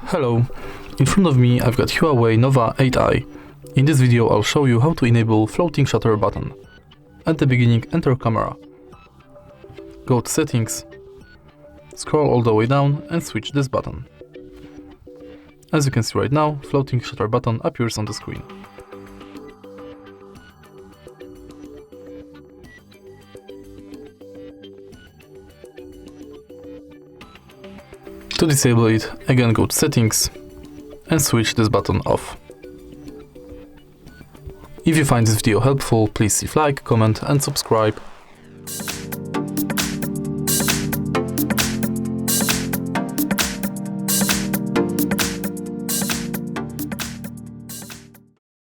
Hello, in front of me I've got HUAWEI Nova 8i. In this video I'll show you how to enable floating shutter button. At the beginning, enter camera. Go to settings, scroll all the way down and switch this button. As you can see right now, floating shutter button appears on the screen. To disable it, again go to settings and switch this button off. If you find this video helpful, please leave a like, comment and subscribe.